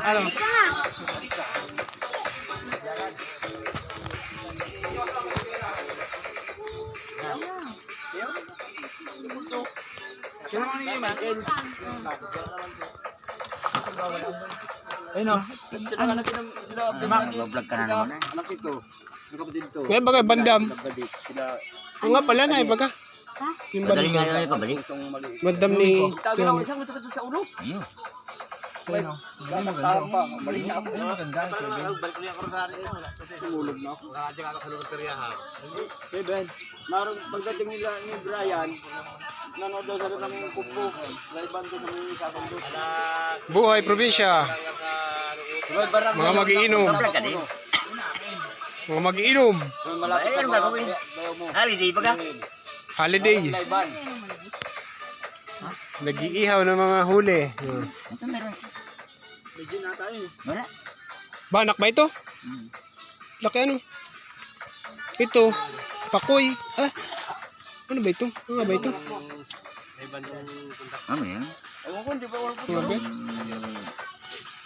Ano? Sino naman ninyo, Michael? Ayun o. Nag-vlog ka na naman eh. Anak ito. Yung kapatid ito. Kaya baga, bandam. Nagbadik. Sila. O nga pala na, baga. Yung Madaling nga bandam. yun pabalik. Itong mali. Bandam ni... Tago na ako isang matakot sa ulo. Ayun. Kapag pa. Mali na ako. Maganda. Tumulog na ako. Naroon pagdating nila ni Brian, nanood daw sa ng pupo. Laiban doon sa mga isabang doon. Buhay probinsya. Mga magiinom. Vlog ka din. Mga magiinom. Malapit Ayun, na gagawin. dayo mo. Holiday baga. Holiday. Laiban. Nag-iihaw ng mga huli. Ito meron. Medyo na tayo. Wala. Banak ba ito? Laki ano? Ito. Pakoy. Ah. Ano ba ito? Ano ba ito? Ano yan? Ewan ko, hindi ba wala po. Ano ba?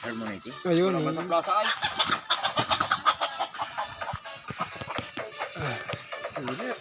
Harmonite. Ayun. Dapat ang plaza ay. Ayun.